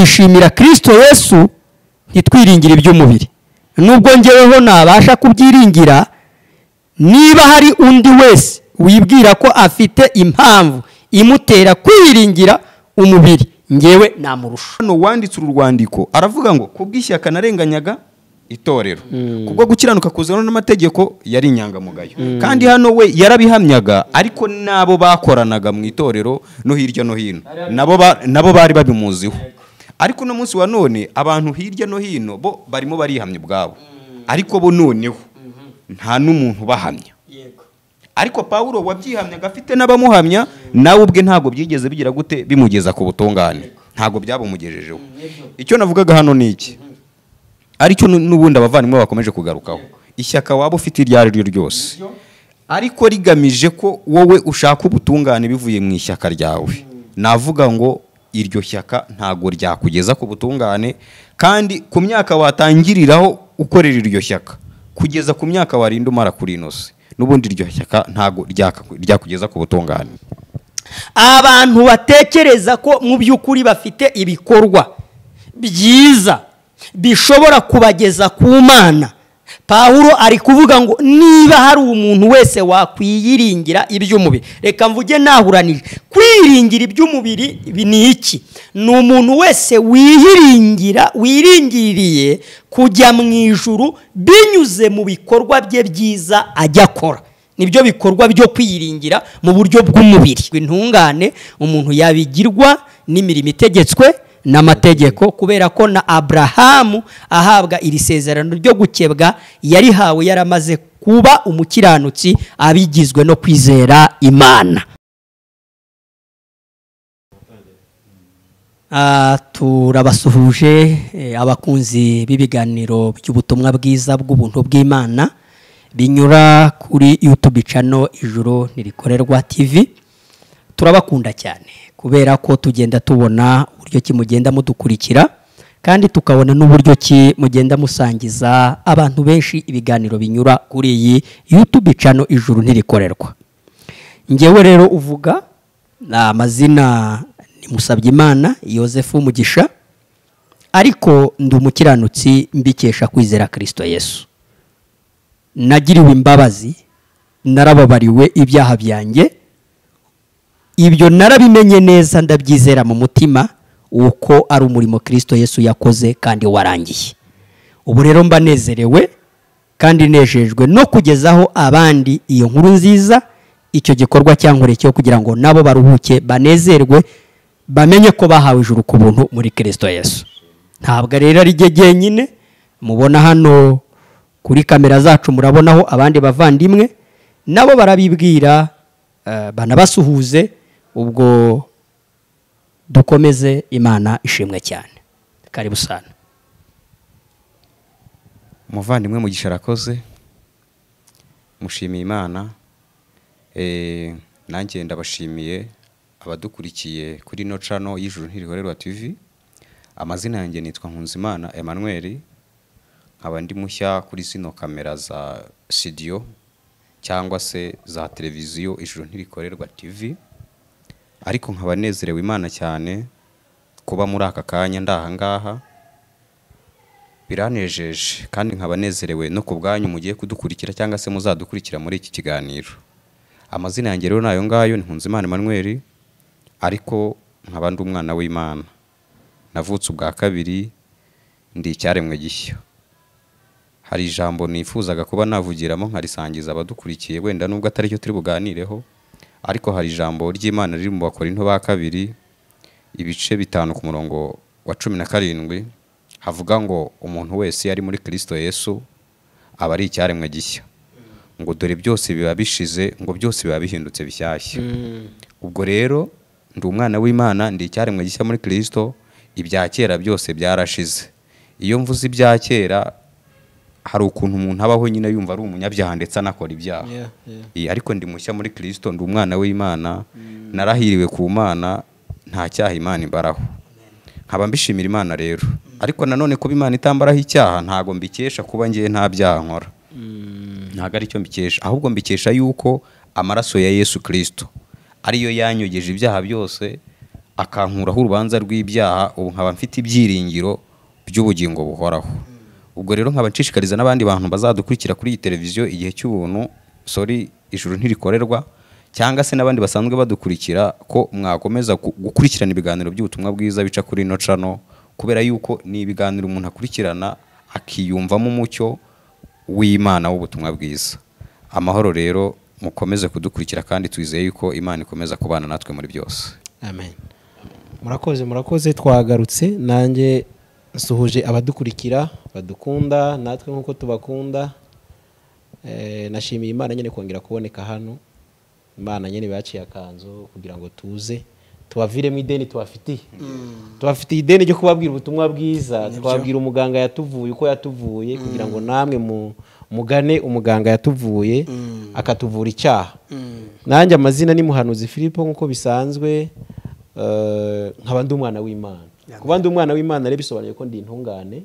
twishimira Kristo Yesu ntitwiringire iby'umubiri. Nubwo ngeweho nabasha kubyiringira, niba hari undi wese wibwira ko afite impamvu imutera kwiringira umubiri, ngewe namurusha. Hano wanditse uru rwandiko aravuga ngo kubw'ishyaka narenganyaga itorero, kubwo gukiranuka kuzana n'amategeko yari inyangamugayo. Kandi hano we yarabihamyaga, ariko nabo bakoranaga mu itorero no hirya no hino nabo bari babimuziho. Ariko no munsi wa none abantu hirya no hino bo barimo barihamya ubwabo, ariko bo noneho nta n'umuntu bahamya. Ariko Paulo wabyihamyaga afite n'abamuhamya, nawe ubwe ntago byigeze bigira gute bimugeza ku butungane, ntago byabumugejejeho. Icyo navugaga hano ni iki, aricyo n'ubundi abavandimwe bakomeje kugarukaho, ishyaka waba ufite iryo ari ryo ryose, ariko rigamije ko wowe ushaka ubutungane bivuye mu ishyaka ryawe, navuga ngo iryo shyaka ntago ryakugeza ku butungane. Kandi ku myaka watangiriraho ukorera iryo shyaka kugeza ku myaka warinda umara kuri inose, n'ubundi iryo shyaka ntago ryakugeza ku butungane. Abantu batekereza ko mu by'ukuri bafite ibikorwa byiza bishobora kubageza ku Mana, Paulo ari kuvuga ngo niba hari umuntu wese wakwiyiringira iby'umubiri, reka mvuge nahuranije, kwiringira iby'umubiri ni iki? Ni umuntu wese wiringiriye kujya mu ijuru binyuze mu bikorwa bye byiza ajya akora. Nibyo bikorwa byo kwiyiringira mu buryo bw'umubiri. Intungane umuntu yabigirwa n'imirimo itegetswe n'amategeko, kubera ko na Abrahamu ahabwa iri sezerano ryo gukebwa yarihawe yaramaze kuba umukiranutsi abigizwe no kwizera Imana. Turabasuhuje abakunzi b'ibiganiro by'ubutumwa bwiza bw'ubuntu bw'Imana binyura kuri YouTube channel Ijuru Ntirikorerwa TV. Turabakunda cyane kubera ko tugenda tubona uburyo ki mugenda mudukurikira, kandi tukabona n'uburyo ki mugenda musangiza abantu benshi ibiganiro binyura kuri iyi YouTube channel Ijuru Ntirikorerwa. Ngewe rero uvuga na amazina ni Musabyimana Yosefu Mugisha, ariko ndi umukiranutsi mbikesha kwizera Kristo Yesu. Nagiriwe imbabazi, narababariwe ibyaha byanjye, ibyo narabimenye neza, ndabyizera mu mutima uko ari umurimo Kristo Yesu yakoze kandi warangiye. Ubu rero mbanezerewe kandi nejejwe no kugezaho abandi iyo nkuru nziza, icyo gikorwa cyankoreye cyo kugira ngo nabo baruhuke banezerwe, bamenye ko bahawe ijuru ku buntu muri Kristo Yesu. Ntabwo rero ari jyenyine mubona hano kuri kamera zacu, murabonaho abandi bavandimwe nabo barabibwira, banabasuhuze. Ubwo dukomeze, Imana ishimwe cyane. Karibu sana. Umuvandimwe Mugisha arakoze, mushimiye Imana. Nanjye ndabashimiye abadukurikiye kuri no channel y'Ijuru Ntirikorerwa TV. Amazina yanjye nitwa Nkunzimana Emmanuel, nkaba ndi mushya kuri zino kamera za studio cyangwa se za televiziyo Ijuru Ntirikorerwa TV, ariko nkaba nezerewe Imana cyane kuba muri aka kanya ndaha ngaha. Biranejeje kandi nkaba nezerewe no kubwanyu mugiye kudukurikira cyangwa se muzadukurikira muri iki kiganiro. Amazina yanjye rero nayo ngayo ni Nkunzimana Emmanuel, ariko nkaba ndi umwana w'Imana. Navutse ubwa kabiri, ndi icyaremwe gishya. Hari ijambo nifuzaga kuba navugiramo nkarisangiza abadukurikiye, wenda nubwo atari cyo turi buganireho, ariko hari ijambo ry'Imana riri mu Bakorinto ba kabiri ibice 5 ku murongo wa 17 havuga ngo umuntu wese yari muri Kristo Yesu aba ari icyaremwe gishya, ngo dore byose biba bishize, ngo byose biba bihindutse bishyashya. Ubwo rero ndi umwana w'Imana, ndi icyaremwe gishya muri Kristo, ibya kera byose byarashize. Iyo mvuze ibya kera, hari ukuntu umuntu abaho nyine yumva ari umunyabyaha ndetse anakora ibyaha. Ariko ndi mushya muri Kristo, ndi umwana w'Imana, narahiriwe ku Mana, nta cyaha Imana imbaraho. Nkaba mbishimira Imana rero, ariko nanone kuba Imana itambaraho icyaha ntago mbikesha kuba ngiye nta byaha nkora. Ntago ari cyo mbikesha, ahubwo mbikesha yuko amaraso ya Yesu Kristo ariyo yanyogeje ibyaha byose, akankuraho urubanza rw'ibyaha, ubu nkaba mfite ibyiringiro by'ubugingo buhoraho. Ubwo rero nkaba nshishikariza n'abandi bantu bazadukurikira kuri iyi televiziyo Igihe cy'Ubuntu, ijuru ntirikorerwa, cyangwa se n'abandi basanzwe badukurikira, ko mwakomeza gukurikirana ibiganiro by'ubutumwa bwiza bica kuri ino channel, kubera yuko ni ibiganiro umuntu akurikirana akiyumvamo umucyo w'Imana w'ubutumwa bwiza. Amahoro rero, mukomeze kudukurikira kandi twizeye yuko Imana ikomeza kubana natwe muri byose. Amen. Murakoze twagarutse, nanjye nsuhuje abadukurikira badukunda natwe nkuko tubakunda. Nashimiye Imana nyene kongera kuboneka hano. Imana nyene baciye akanzo kugira ngo tuze tubaviremo ideni tubafitiye. Tubafitiye ideni ryo kubabwira ubutumwa bwiza, twabwira umuganga yatuvuye uko yatuvuye, kugira ngo namwe mugane umuganga yatuvuye akatuvura icyaha. Nanjye amazina ni Muhanuzi Filipo nkuko bisanzwe, nkaba ndi umwana w'Imana. Kuba ndi umwana w'Imana rero bisobanuye ko ndi intungane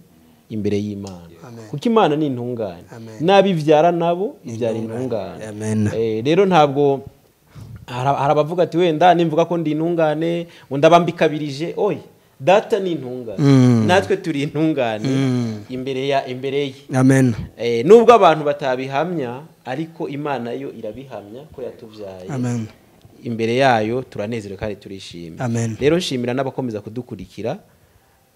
imbere y'Imana, kuko Imana ni intungane, n'abivyara nabo ibyara intungane. Rero ntabwo harabavuga ati wenda nimvuga ko ndi intungane ndabambikabirije. Oya, data ni intungane, natwe turi intungane imbere ye. Amen. Nubwo abantu batabihamya, ariko Imana yo irabihamya ko yatuvyaye. Amen. Imbere yayo turanezerewe kandi turishimye. Rero nshimira n'abakomeza kudukurikira,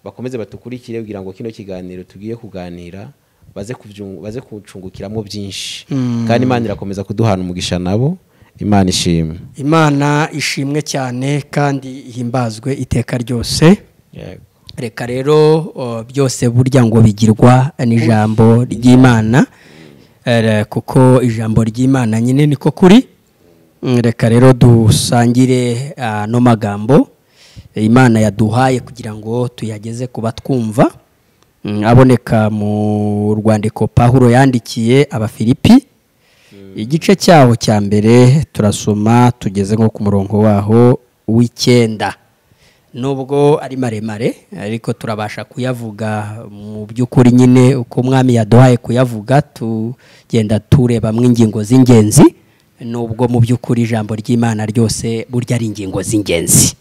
bakomeze batukurikire kugira ngo kino kiganiro tugiye kuganira baze kucungukiramo byinshi, kandi Imana irakomeza kuduhana umugisha nabo. Imana ishimwe. Imana ishimwe cyane kandi ihimbazwe iteka ryose. Reka rero byose burya ngo bigirwa n'ijambo ry'Imana, kuko ijambo ry'Imana nyine niko kuri. Reka rero dusangire no magambo Imana yaduhaye kugira ngo tuyageze kuba twumva, aboneka mu rwandiko Pawulo yandikiye Abafilipi, igice cyaho cya mbere turasoma tugeze nko ku murongo waho w'9. Nubwo ari maremare ariko turabasha kuyavuga mu by'ukuri nyine uko Umwami yaduhaye kuyavuga, tugenda turebamo ingingo z'ingenzi, nubwo mu by'ukuri ijambo ry'Imana ryose burya ari ingingo z'ingenzi.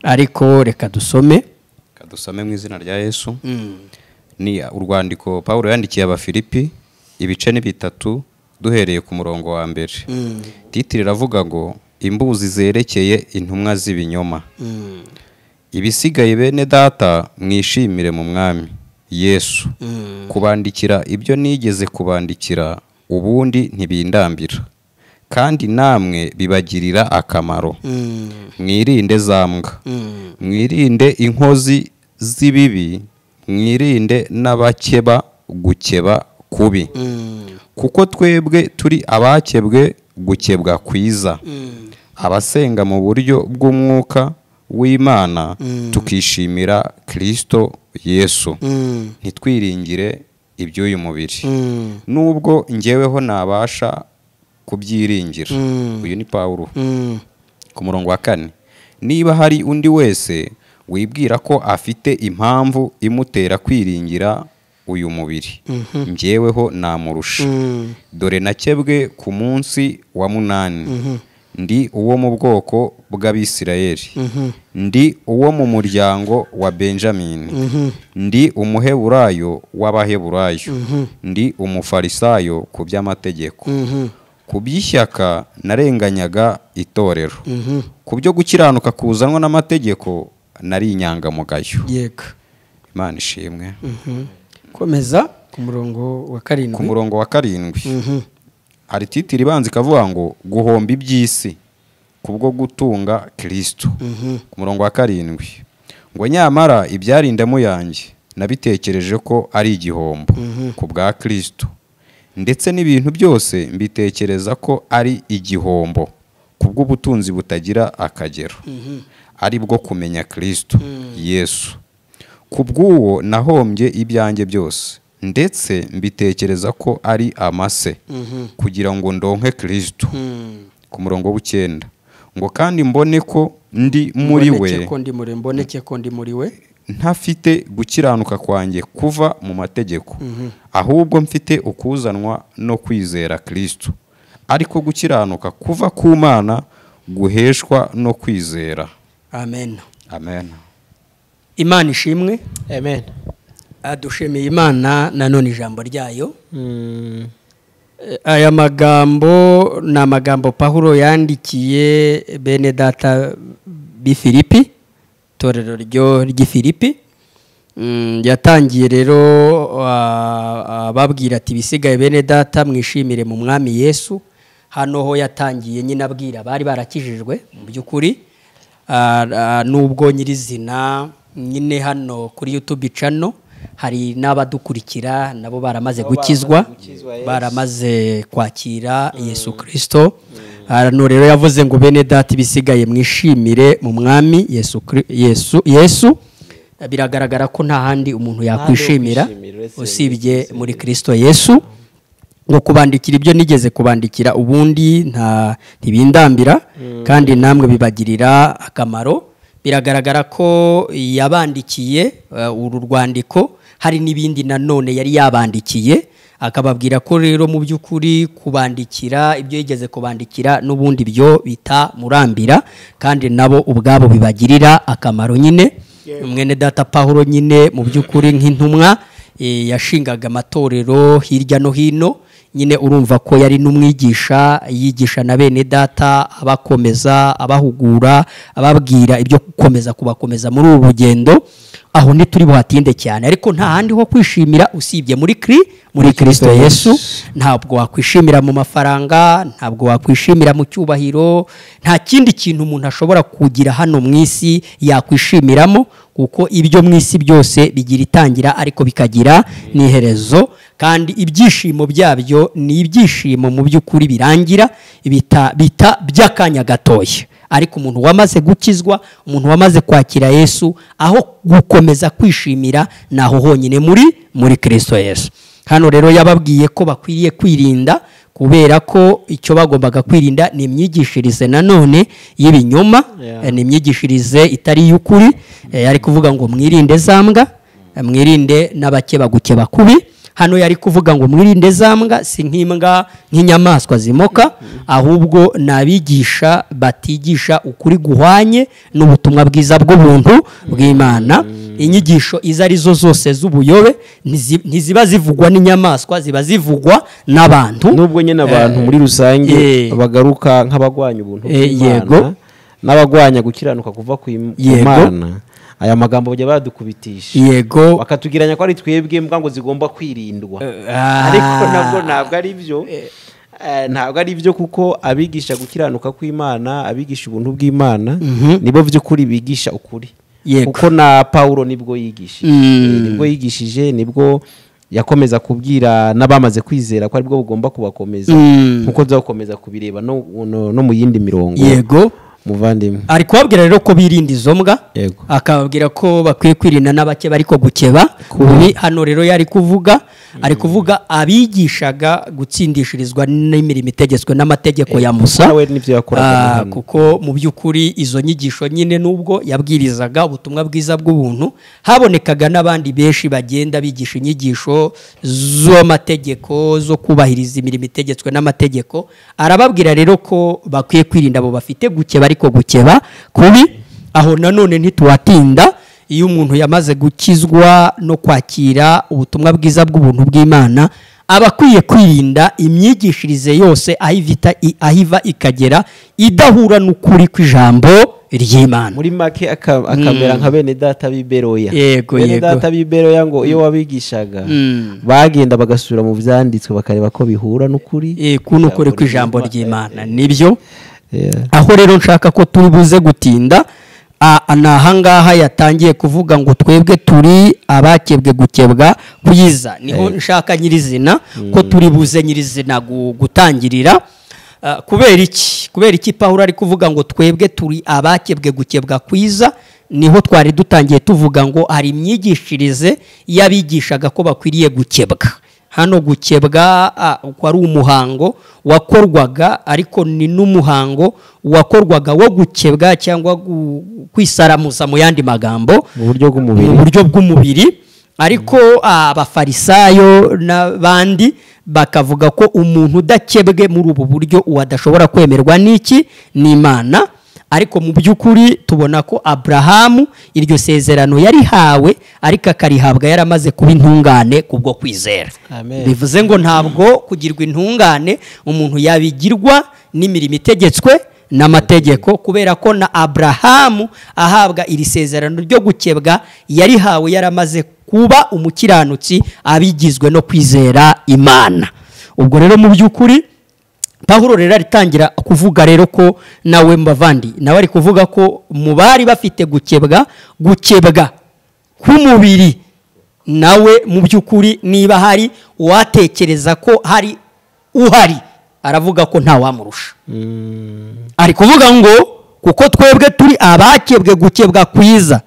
Ariko reka dusome mu izina rya Yesu. Ni urwandiko Pawulo yandikiye Abafilipi, ibice ni 3, duhereye ku murongo wa mbere. Titire iravuga ngo imbuzi zerekeye intumwa z'ibinyoma. Ibisigaye bene data, mwishimire mu Mwami Yesu kubandikira ibyo nigeze kubandikira, ubundi ntibindambira, kandi namwe bibagirira akamaro. Mwirinde zambwa, mwirinde inkozi z'ibibi, mwirinde n'abakeba gukeba kubi, kuko twebwe turi abakebwe gukebwa kwiza, abasenga mu buryo bw'umwuka w'Imana, tukishimira Kristo Yesu, ntitwiringire iby'uyu mubiri, nubwo njyeweho nabasha kubyiringira. Uyu ni Pawulo. Ku murongo wa 4, niba hari undi wese wibwira ko afite impamvu imutera kwiringira uyu mubiri, njyeweho namurusha. Dore nakebwe ku munsi wa 8, ndi uwo mu bwoko bw'Abisirayeli, ndi uwo mu muryango wa Benjamini, ndi umuheburayo w'Abaheburayo, ndi umufarisayo ku by'amategeko, ku by'ishyaka narenganyaga itorero, ku byo gukiranuka kuzanwa n'amategeko nari inyangamugayo. Yego. Imana ishimwe. Komeza ku murongo wa 7. Ku murongo wa 7 hari titiri ibanza ikavuga ngo guhomba iby'isi kubwo gutunga Kristo. Ku murongo wa 7 ngo nyamara ibyarindamo yanjye nabitekereje ko ari igihombo ku bwa Kristo, ndetse n'ibintu byose mbitekereza ko ari igihombo kubw'ubutunzi butagira akagero, ari bwo kumenya Kristo Yesu. Kubw'uwo nahombye ibyanjye byose, ndetse mbitekereza ko ari amase kugira ngo ndonke Kristo. Ku murongo w'9 ngo kandi mbone ko ndi muri we, mboneke ko ndi muri we, ntafite gukiranuka kwanjye kuva mu mategeko, ahubwo mfite ukuzanwa no kwizera Kristo, ariko gukiranuka kuva ku Mana guheshwa no kwizera. Amen. amen. Imana ishimwe. amen. Dushimiye Imana nanone ijambo ryayo. Aya magambo ni amagambo Pawulo yandikiye bene data b'i Filipi, itorero ry'i Filipi. Yatangiye rero ababwira ati bisigaye bene data mwishimire mu mwami Yesu. Hano ho yatangiye nyine abwira bari barakijijwe mu by'ukuri, nubwo nyirizina nyine hano kuri YouTube channel hari n'abadukurikira nabo baramaze gukizwa, baramaze kwakira Yesu Kristo. Hano rero yavuze ngo bene data bisigaye mwishimire mu mwami Yesu. Biragaragara ko nta handi umuntu yakwishimira usibye muri Kristo Yesu. Ngo kubandikira ibyo nigeze kubandikira ubundi ntibindambira kandi namwe bibagirira akamaro. Biragaragara ko yabandikiye uru rwandiko, hari n'ibindi nanone yari yabandikiye, akababwira ko rero mu by'ukuri kubandikira ibyo yigeze kubandikira n'ubundi byo bitamurambira kandi nabo ubwabo bibagirira akamaro. Nyine mwene data Pawulo nyine mu by'ukuri nk'intumwa yashingaga amatorero hirya no hino. Nyine urumva ko yari n'umwigisha, yigisha na bene data, abakomeza, abahugura, ababwira ibyo gukomeza kubakomeza muri ubu rugendo. Aho ntituri buhatinde cyane, ariko nta handi ho kwishimira usibye muri Kristo Yesu. Ntabwo wakwishimira mu mafaranga, ntabwo wakwishimira mu cyubahiro, nta kindi kintu umuntu ashobora kugira hano mu isi yakwishimiramo, kuko ibyo mu isi byose bigira itangira ariko bikagira n'iherezo, kandi ibyishimo byabyo ni ibyishimo mu by'ukuri birangira, bita by'akanya gatoya. Ariko umuntu wamaze gukizwa, umuntu wamaze kwakira Yesu, aho gukomeza kwishimira naho honyine muri Kristo Yesu. Hano rero yababwiye ko bakwiriye kwirinda, kubera ko icyo bagombaga kwirinda ni imyigishirize nanone y'ibinyoma, ni imyigishirize itari y'ukuri. Yari kuvuga ngo mwirinde zambwa, mwirinde n'abakebagukeba kubi. Hano yari kuvuga ngo mwirinde zambwa, si nk'imbwa nk'inyamaswa zimoka, ahubwo nabigisha batigisha ukuri guhwanye n'ubutumwa bwiza bw'ubuntu bw'Imana. Inyigisho izo arizo zose z'ubuyobe ntiziba zivugwa n'inyamaswa, ziba zivugwa n'abantu. Nubwo nyine abantu muri rusange bagaruka nk'abagwanya ubuntu bw'Imana n'abagwanya gukiranuka kuva ku Imana, aya magambo bajya badukubitisha, yego, bakatugiranya ko ari twebwe mbwa ngo zigomba kwirindwa. Ariko ntabwo ari byo, ntabwo ari byo, kuko abigisha gukiranuka kw'Imana, abigisha ubuntu bw'Imana nibo by'ukuri bigisha ukuri. Kuko na Pawulo nibwo yigishije, nibwo yakomeza kubwira n'abamaze kwizera ko aribwo bugomba kubakomeza, nkuko tuzakomeza kubireba no mu yindi mirongo. Yego muvandimwe, ari kubabwira rero ko birinda izo mbwa, akababwira ko bakwiye kwirinda n'abake bariko gukeba kubi. Hano rero yari kuvuga, ari kuvuga abigishaga gutsindishirizwa n'imirimo itegetswe n'amategeko ya Musa, kuko mu by'ukuri izo nyigisho nyine nubwo yabwirizaga ubutumwa bwiza bw'ubuntu, habonekaga n'abandi benshi bagenda bigisha inyigisho z'amategeko zo kubahiriza imirimo itegetswe n'amategeko. Arababwira rero ko bakwiye kwirinda abo bafite gukeba ariko gukeba kubi. Aho nanone ntituwatinda, iyo umuntu yamaze gukizwa no kwakira ubutumwa bwiza bw'ubuntu bw'Imana, aba akwiye kwirinda imyigishirize yose ahiva ikagera idahura n'ukuri kw'ijambo ry'Imana. Muri make akamera nka bene data b'iberoya. Bene data b'iberoya ngo iyo wabigishaga bagenda bagasubira mu byanditswe bakareba ko bihura n'ukuri kunukuri kw'ijambo ry'Imana. Nibyo aho rero nshaka ko turi buze gutinda. Nahangaha yatangiye kuvuga ngo twebwe turi abakebwe gukebwa kwiza. Niho nshaka nyirizina ko turi buze nyirizina gutangirira. Kubera iki Pawulo ari kuvuga ngo twebwe turi abakebwe gukebwa kwiza? Niho twari dutangiye tuvuga ngo hari imyigishirize yabigishaga ko bakwiriye gukebwa. Hano gukebwa uko ari umuhango wakorwaga, ariko ni n'umuhango wakorwaga wo gukebwa cyangwa kwisaramuza mu yandi magambo mu buryo bw'umubiri. Ariko abafarisayo n'abandi bakavuga ko umuntu udakebwe muri ubu buryo uwadashobora kwemerwa n'Imana. ariko mu by'ukuri tubona ko Aburahamu iryo sezerano yarihawe ariko akarihabwa yaramaze kuba intungane kubwo kwizera. Amen. Bivuze ngo ntabwo kugirwa intungane umuntu yabigirwa n'imirimo itegetswe n'amategeko, kubera ko na Aburahamu ahabwa iri sezerano ryo gukebwa yarihawe yaramaze kuba umukiranutsi abigizwe no kwizera Imana. Ubwo rero mu by'ukuri Pawulo rero aritangira kuvuga rero ko nawe mbavandi nawe ari kuvuga ko mu bari bafite gukebwa k'umubiri, nawe mu by'ukuri niba hari uwatekereza ko hari uhari aravuga ko nta wamurusha. Ari kuvuga ngo kuko twebwe turi abakebwe gukebwa kwiza,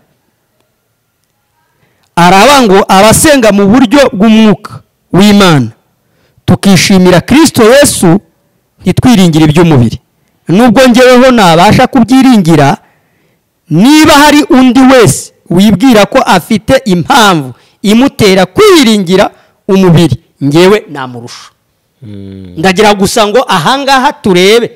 araba ngo abasenga mu buryo bw'umwuka w'Imana tukishimira Kristo Yesu ntitwiringire iby'umubiri. Nubwo ngeweho nabasha kubyiringira, niba hari undi wese wibwira ko afite impamvu imutera kwiringira umubiri, ngewe namurusha. Ndagira gusa ngo ahangaha turebe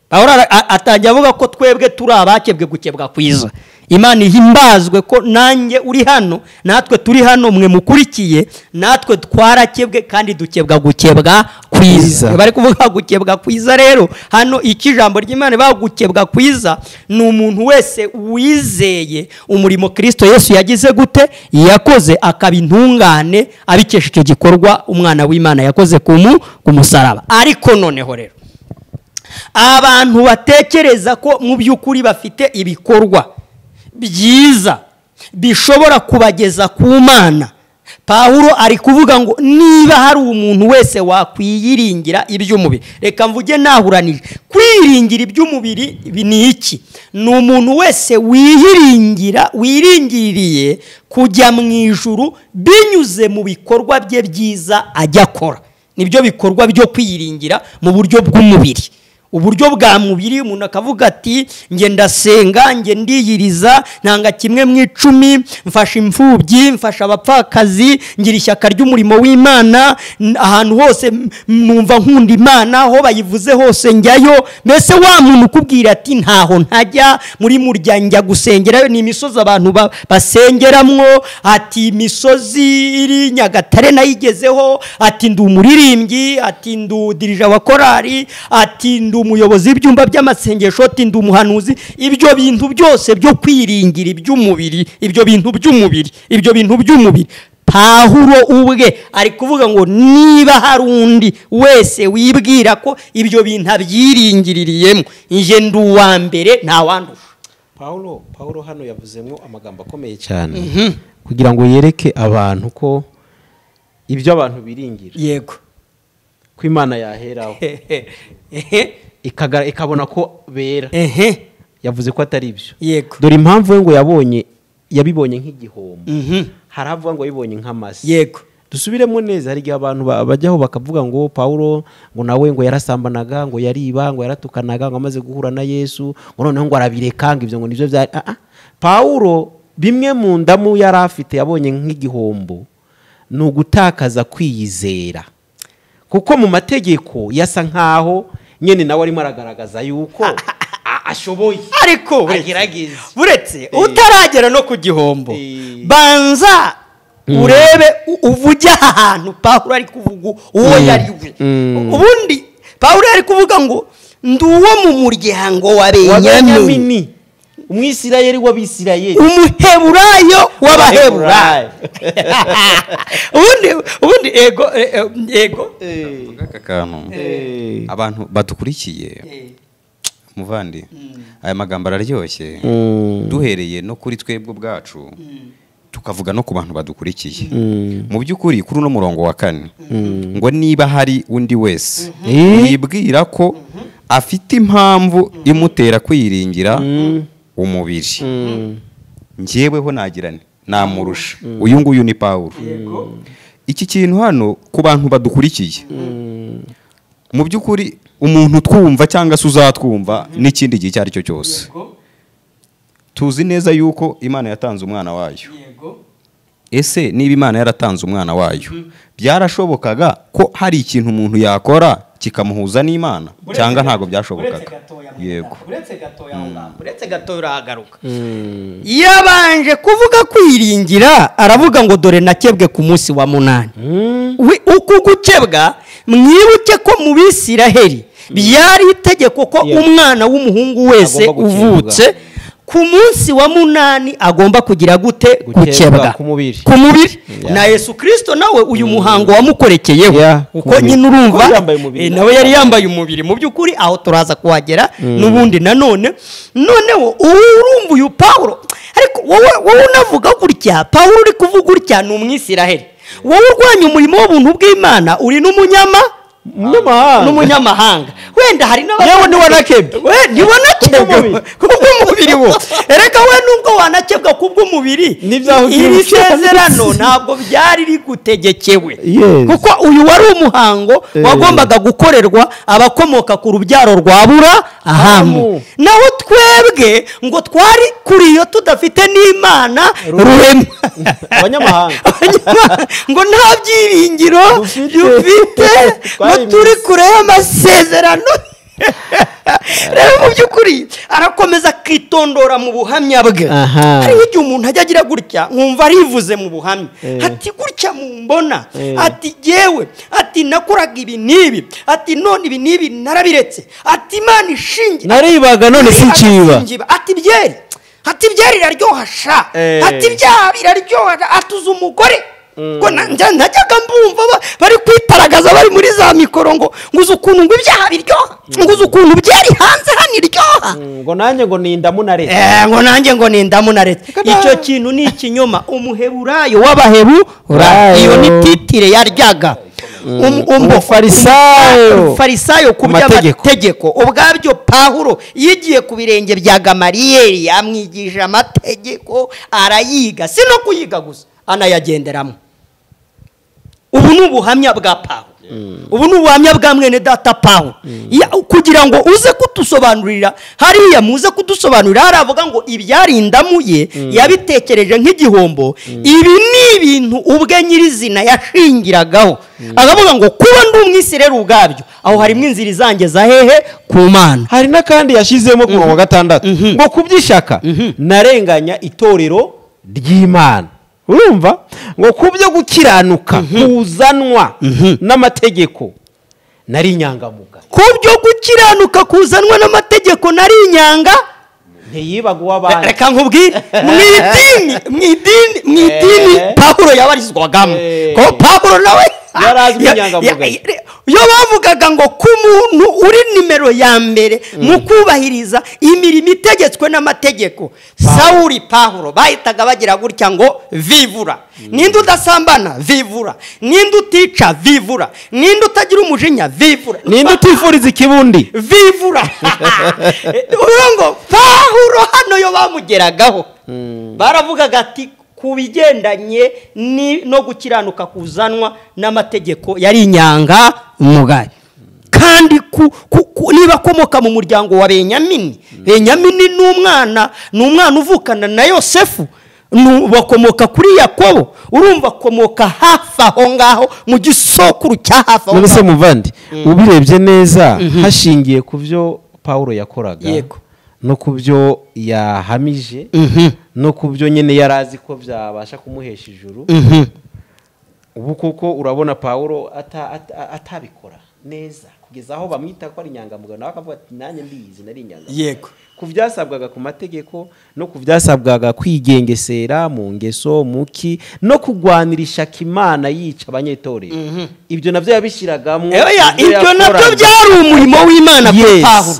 Pawulo atangira avuga ko twebwe turi abakebwe gukebwa kwiza. Imana ihimbazwe ko nanjye uri hano, natwe turi hano, mwe mukurikiye, natwe twarakebwe kandi dukebwa gukebwa kwiza. Bari kuvuga gukebwa kwiza rero hano iki jambo ry'Imana bagukebwa kwiza ni umuntu wese wizeye umurimo Kristo Yesu yagize gute yakoze akaba intungane abikesha icyo gikorwa umwana w'Imana yakoze ku musaraba. Ariko noneho rero abantu batekereza ko mu by'ukuri bafite ibikorwa byiza bishobora kubageza ku Mana, Pawulo ari kuvuga ngo niba hari umuntu wese wakwiyiringira iby'umubiri, reka mvuge nahuranije, kwiringira iby'umubiri ni iki? Ni umuntu wese wiringiriye kujya mu ijuru binyuze mu bikorwa bye byiza ajya akora. Nibyo bikorwa byo kwiyiringira mu buryo bw'umubiri. Uburyo bwa mubiri umuntu akavuga ati nge ndasenga, nge ndiyiriza, ntanga kimwe mu 10, mfasha imfubyi, mfasha abapfakazi, ngira ishyaka ry'umurimo w'Imana, ahantu hose numva nkunda Imana, aho bayivuze hose njyayo. Mbese wa muntu ukubwira ati ntaho ntajya, muri murya njya gusengerayo, ni imisozi abantu basengeramwo, ati imisozi iri Nyagatare nayigezeho, ati ndi umuririmbyi, ati ndudirija wa korari, ati ndu umuyobozi w'ibyumba by'amasengesho, ati ndi umuhanuzi. Ibyo bintu byose byo kwiringira iby'umubiri, ibyo bintu by'umubiri, Pawulo ubwe ari kuvuga ngo niba hari undi wese wibwira ko ibyo bintu abyiringiririyemo, nje ndi uwa mbere nta wandusha. Pawulo hano yavuzemo amagambo akomeye cyane kugira ngo yereke abantu ko ibyo abantu biringira, yego, ko Imana yaheraho ikabona ko bera. Yavuze ko atari ibyo. Yego. Dore impamvu we ngo yabibonye nk'igihombo. Hari avuga ngo yabibonye nk'amasi. Yego. Dusubiremo neza, hari igihe abantu bajyaho bakavuga ngo Pawulo ngo nawe ngo yarasambanaga, ngo yariba, ngo yaratukanaga, ngo amaze guhura na Yesu, ngo noneho ngo arabireka, ngo ibyo ngo nibyo bya Pawulo bimwe mu ndamu yari afite yabonye nk'igihombo ni ugutakaza kwiyizera, kuko mu mategeko yasa nkaho nyene nawe arimo aragaragaza yuko ashoboye, ariko agerageza. Buretse utaragera no ku gihombo, banza urebe uvuge ahantu Pawulo ari kuvuga uwo yari we. Ubundi Pawulo ari kuvuga ngo ndi uwo mu muryango wa Benyamini, umwisirayeli w'Abisirayeli, umuheburayo w'Abaheburayo. ubundi ego aka kantu abantu badukurikiye muvandi, aya magambo araryoshye, duhereye no kuri twebwe ubwacu tukavuga no ku bantu badukurikiye. Mu by'ukuri kuri uno murongo wa 4 ngo niba hari undi wese yibwira ko afite impamvu imutera kwiringira umubiri, njyeweho nagirane namurusha. Uyu nguyu ni Pawulo. Iki kintu hano ku bantu badukurikiye, mu by'ukuri umuntu twumva cyangwa se uzatwumva n'ikindi gihe cyari cyo cyose, tuzi neza yuko Imana yatanze umwana wayo. Ese niba Imana yaratanze umwana wayo, byarashobokaga ko hari ikintu umuntu yakora kikamuhuza n'Imana cyangwa ntago byashobokaga. Yego. uretse gatoya urahagaruka. Yabanje kuvuga kwiringira, aravuga ngo dore nakebwe ku munsi wa 8. Uku gukebwa mwibuke ko mu Bisiraheli byari itegeko ko umwana w'umuhungu wese uvutse ku munsi wa 8 agomba kugira gute gukebwa ku mubiri. Na Yesu Kristo nawe uyu muhango wamukorekeyeho uko nyine urumva nawe yari yambaye umubiri mu by'ukuri, aho turaza kuhagera n'ubundi noneho urumva uyu Paulo. Ariko wowe unavuga gutya, Paulo uri kuvuga gutya ni Umwisiraheli, wowe urwanya umurimo w'ubuntu bw'Imana uri n'umunyamahanga. Wenda hari yewe ni wanakebwe, kubw'umubiri wo. Ereka we nubwo wanakebwa kubw'umubiri, iri sezerano ntabwo byari rigutegekewe, kuko uyu wari umuhango wagombaga gukorerwa abakomoka ku rubyaro rwa Aburahamu. Naho twebwe ngo twari kuri iyo tudafite n'Imana rurema, abanyamahanga ngo nta byiringiro dufite, turi kure y'amasezerano. Rero mu by'ukuri arakomeza kwitondora mu buhamya bwe. Hari igihe umuntu ajya agira gutya nkumva arivuze mu buhamya, ati gutya mumbona, ati jewe, ati nakoraga ibi nibi, ati none ibi nibi narabiretse, ati Imana ishingira naribaga none sinkiba, ati byari iraryoha sha, ati bya biraryoha, atuza umugore ko najyaga mbumva bari kwitaragaza bari muri za mikoro ngo uzi ukuntu ngo ibyaha biryoha, ngo uzi ukuntu byari hanze hano iryoha, ngo nanjye ngo nindamu naretse, ngo nanjye ngo nindamu naretse. Icyo kintu ni ikinyoma. Umuheburayo w'Abaheburayo, iyo ni titire yaryaga. Umufarisayo ku by'amategeko. Ubwabyo Paulo yigiye ku birenge bya Gamaliyeli, yamwigisha amategeko arayiga, si no kuyiga gusa anayagenderamo. Ubu ni ubuhamya bwa Paulo, ubu ni ubuhamya bwa mwene data Paulo. Kugira ngo uze kudusobanurira hariya, muze kudusobanurira haravuga ngo ibyarindamuye yabitekereje nk'igihombo, ibi ni ibintu ubwe nyirizina yashingiragaho. Agavuga ngo kuba ndi Umwisiraheli ubwabyo, aho harimo inzira izangeza hehe ku Mana. Hari n'akandi yashizemo ku wa 6 ngo kubyishaka narenganya itorero ry'Imana. Urumva ngo kubyo gukiranuka kuzanwa n'amategeko nari inyangamuga, kubyo gukiranuka kuzanwa n'amategeko nari inyanga ntiyibaga uw'abandi. Reka nkubwire, mw'idini Paulo yabarizwagamo, ko Paulo nawe yarazwi inyangamuga. Yo bavugaga ngo ku muntu uri nimero ya mbere mu kubahiriza imirimo itegetswe n'amategeko, Sauli Paulo bahitaga bagira gutya ngo vivura. Ninde udasambana vivura, ninde utica vivura, ninde utagira umujinya vivura, ninde utifuriza ikibundi vivura. Urongo Paulo hano yo bamugeragaho, baravugaga ati kubigendanye no gukiranuka kuzanwa n'amategeko yari inyanga umugaye. Kandi niba akomoka mu muryango wa Benyamini ni umwana uvukana na Yosefu, bakomoka kuri Yakobo, urumva akomoka hafi aho ngaho mu gisokuru cya hafi aho. None muvandi ubirebye neza hashingiye ku byo Paulo yakoraga, yego, no kubyo yahamije, no kubyo nyene yarazi ko byabasha kumuhesha ijuru. Ubu kuko urabona Paulo atabikora neza kugeza aho bamwita ko ari inyangamuga, nawe akavuga ati nanjye mbizi nari inyangamuga. Yego, kuvyasabwaga ku mategeko no kuvyasabwaga kwigengesera mu ngeso muki no kugwanirisha Imana yica abanyetorero. Ibyo navyo yabishiragamo, ibyo navyo byari umurimo w'Imana kuri Paulo.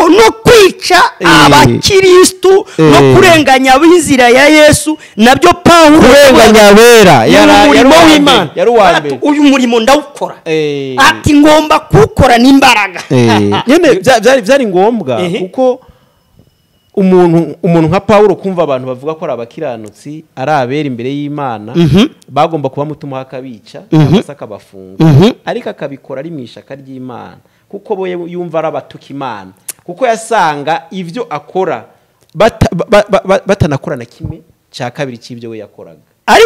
No kwica abakristo no kurenganya ab'inzira ya Yesu, nabyo Paulo kurenganya abera yari w'Imana. Uyu murimo ndawukora, ati ngomba kuwukora n'imbaraga. Nyene byari ngombwa kuko umuntu nka Paulo kumva abantu bavuga ko ari abakiranutsi, ari abera imbere y'Imana, bagomba kuba mutuma akabica amasaka bafunga, ariko akabikora ari mwishaka ry'Imana, kuko bo yumva arabatuka Imana, kuko yasanga ivyo akora batanakora na kimwe cya kabiri cy'ibyo we yakoraga.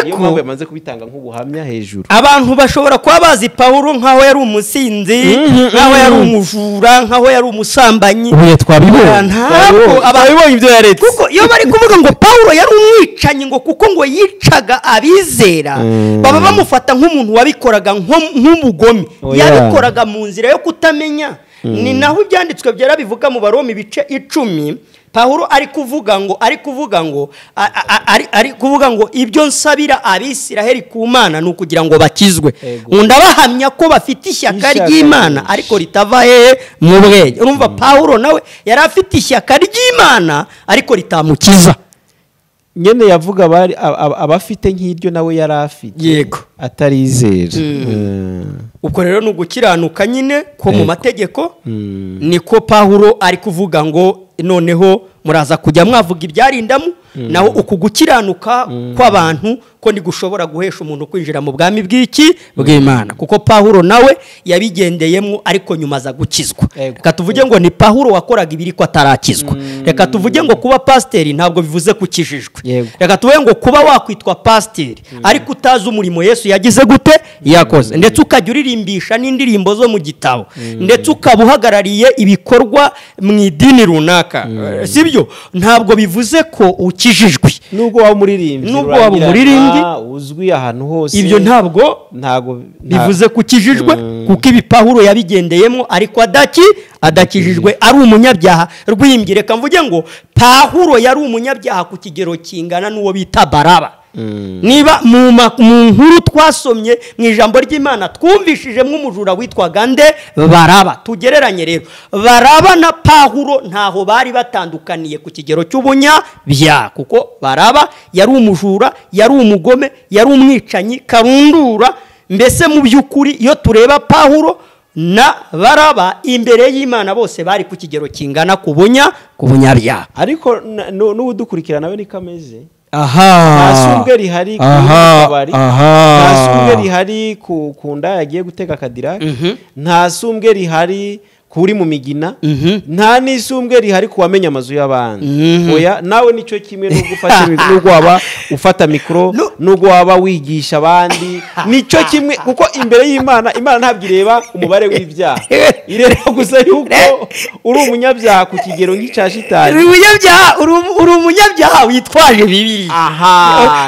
niyo mpamvu yamaze kubitanga nk'ubuhamya hejuru. abantu bashobora kuba bazi Pawulo nk'aho yari umusinzi, nk'aho yari umujura, nk'aho yari umusambanyi. ubu twabibonye ntabwo ababibonye ibyo yaretse, kuko iyo bari kuvuga ngo Pawulo yari umwicanyi ngo kuko ngo yicaga abizera, baba bamufata nk'umuntu wabikoraga nk'umugome, yabikoraga mu nzira yo kutamenya. ni naho ibyanditswe byera bivuga mu Baroma ibice 10, Pawulo ari kuvuga ngo ibyo nsabira Abisiraheli ku Mana ni ukugira ngo bakizwe. Ndabahamya ko bafite ishyaka ry'Imana ariko ritava mu bwenge. Urumva Pawulo nawe yari afite ishyaka ry'Imana ariko ritamukiza. nyene yavuga bari abafite nk'iryo nawe yari afite, yego, atarizera. Uko rero n'ugukiranuka nyine ko mu mategeko, niko Pawulo ari kuvuga ngo noneho muraza kujya mwavuga ibyarindamu, naho uku gukiranuka kw'abantu ko gushobora guhesha umuntu kwinjira mu bwami bw'Imana, kuko Pawulo nawe yabigendeyemo ariko nyuma aza gukizwa. Reka tuvuge ngo ni Pawulo wakoraga ibiri ko atarakizwa. Reka tuvuge ngo kuba pasiteri ntabwo bivuze kukijijwe. Reka tuvuge ngo kuba wakwitwa pasiteri ariko utazi umurimo Yesu yagize gute yakoze, ndetse ukajya uririmbisha n'indirimbo zo mu gitabo, ndetse ukaba uhagarariye ibikorwa mu idini runaka, sibyo? Ntabwo bivuze ko ukijijwe. Nubwo waba umuririmbyi uzwi ahantu hose, ibyo ntabwo bivuze ko ukijijwe, kuko ibi Pawulo yabigendeyemo ariko adakijijwe, ari umunyabyaha rw'imbye. Reka mvuge ngo Pawulo yari umunyabyaha ku kigero kingana n'uwo bita Baraba. Niba mu nkuru twasomye mu ijambo ry'Imana twumvishije umujura witwaga nde? Baraba. Tugereranye rero Baraba na Pawulo ntaho bari batandukaniye ku kigero cy'ubunyabyaha, kuko Baraba yari umujura, yari umugome, yari umwicanyi karundura. Mbese mu by'ukuri iyo tureba Pawulo na Baraba imbere y'Imana bose bari ku kigero kingana ku bunyabyaha. Ariko n'ubudukurikira nawe niko ameze. Nta sumbwe rihari ku kabari, nta sumbwe rihari ku nda yagiye gutega Cadillac, nta sumbwe rihari kuri mu migina, nta n'isumbwe rihari kuwamenya amazu y'abandi. Oya, nawe nicyo kimwe n'ubwo waba ufata mikoro, n'ubwo waba wigisha abandi, nicyo kimwe, kuko imbere y'Imana, Imana ntabwo ireba umubare w'ibyaha, ireba gusa yuko uri umunyabyaha ku kigero nk'icya shitani. Uri umunyabyaha witwaje Bibiliya.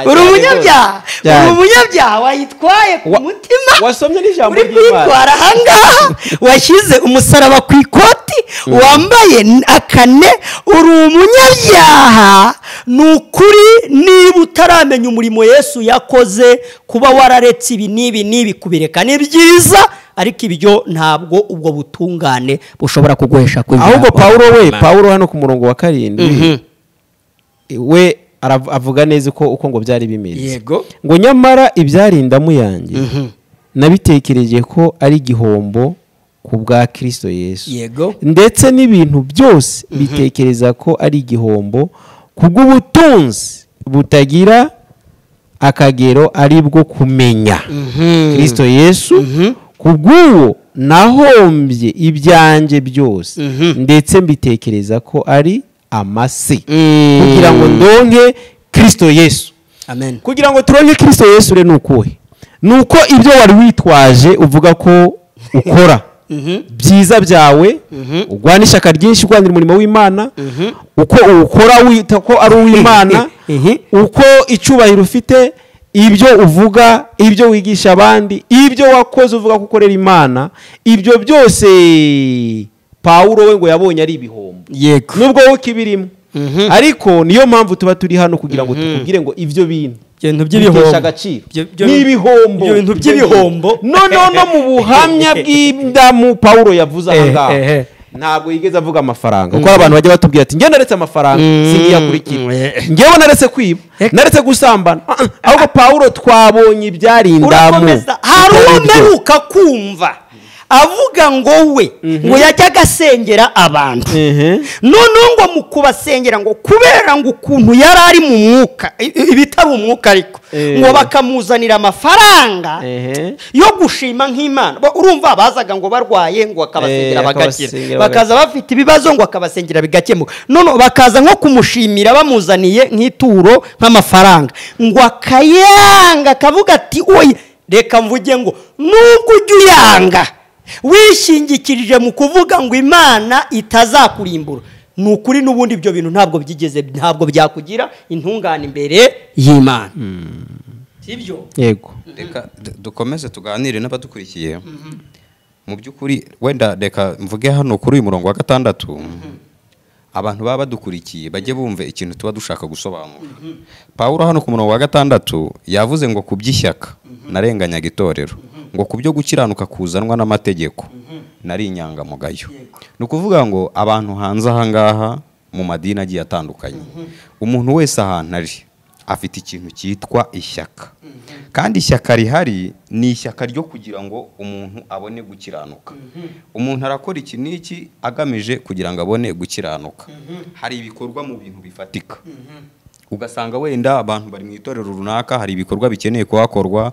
Uri umunyabyaha wayitwaye ku mutima, wasomye n'ijambo ry'Imana, uri kwitwara ahangaha, washyize umusaraba ku ikoti, wambaye akane, uri umunyabyaha. Ni ukuri niba utaramenya umurimo Yesu yakoze, kuba wararetse ibi n'ibi kubireka ni byiza, ariko ibyo ntabwo ubwo butungane bushobora kuguhesha kwinjira. Ahubwo Pawulo hano ku murongo wa 7 we avuga neza uko ngo byari bimeze. Yego. Ngo nyamara ibyarindamu yanjye nabitekereje ko ari igihombo ku bwa Kristo Yesu. Yego. Ndetse n'ibintu byose bitekereza ko ari igihombo kubw'ubutunzi butagira akagero ari bwo kumenya Kristo Yesu, kubw'uwo nahombye ibyanjye byose, ndetse mbitekereza ko ari amase kugira ngo ndonke Kristo Yesu. Amen. Kugira ngo turonke Kristo Yesu re nuko ibyo wari witwaje uvuga ko ukora byiza byawe, ugwana ishyaka ryinshi, ugwanira umurimo w'Imana, uko ukora wita ko ari uw'Imana, uko icyubahiro ufite, ibyo uvuga, ibyo wigisha abandi, ibyo wakoze uvuga ko ukorera Imana, ibyo byose Pawulo we ngo yabonye ari ibihombo. Yego. Nubwo wowe kibirimo, ariko niyo mpamvu tuba turi hano kugira ngo tukubwire ngo ibyo bintu n'ibihombo, ibintu by'ibihombo no mu buhamya bw'indamu Pawulo yavuze ahangaha ntabwo yigeze avuga amafaranga, kuko abantu bajya batubwira ati njye naretse amafaranga singiyakurikira, njyewe naretse kwiba, naretse gusambana. Ahubwo Pawulo twabonye ibyarindamu. Hari umeruka kumva avuga ngo we ngo yajyaga asengera abantu noneho ngo mu kubasengera ngo kubera ngo ukuntu yari ari mu mwuka ibitari umwuka ariko ngo bakamuzanira amafaranga yo gushima nk'Imana urumva bazaga ngo barwaye ngo akabasengera bagakira bakaza bafite ibibazo ngo akabasengera bigakemuka none bakaza nko kumushimira bamuzaniye nk'ituro nk'amafaranga ngo akayanga akavuga ati oya reka mvuge ngo nubwo ujya uyanga wishingikirije mu kuvuga ngo Imana itazakurimbura ni ukuri n'ubundi ibyo bintu ntabwo byakugira intungane imbere y'Imana sibyo yego reka dukomeze tuganire n'abadukurikiye mu by'ukuri wenda reka mvuge hano kuri uyu murongo wa 6 abantu baba badukurikiye bajye bumve ikintu tuba dushaka gusobanura. Pawulo hano ku murongo wa 6 yavuze ngo kuby'ishyaka narenganyaga itorero ngo kubyo gukiranuka kuzanwa n'amategeko nari inyangamugayo. Ni ukuvuga ngo abantu hanze aha ngaha mu madini agiye atandukanye umuntu wese ahantu ari afite ikintu cyitwa ishyaka kandi ishyaka rihari ni ishyaka ryo kugira ngo umuntu abone gukiranuka. Umuntu arakora iki n'iki agamije kugira ngo abone gukiranuka. Hari ibikorwa mu bintu bifatika ugasanga wenda abantu bari mu itorero runaka hari ibikorwa bikeneye kuhakorwa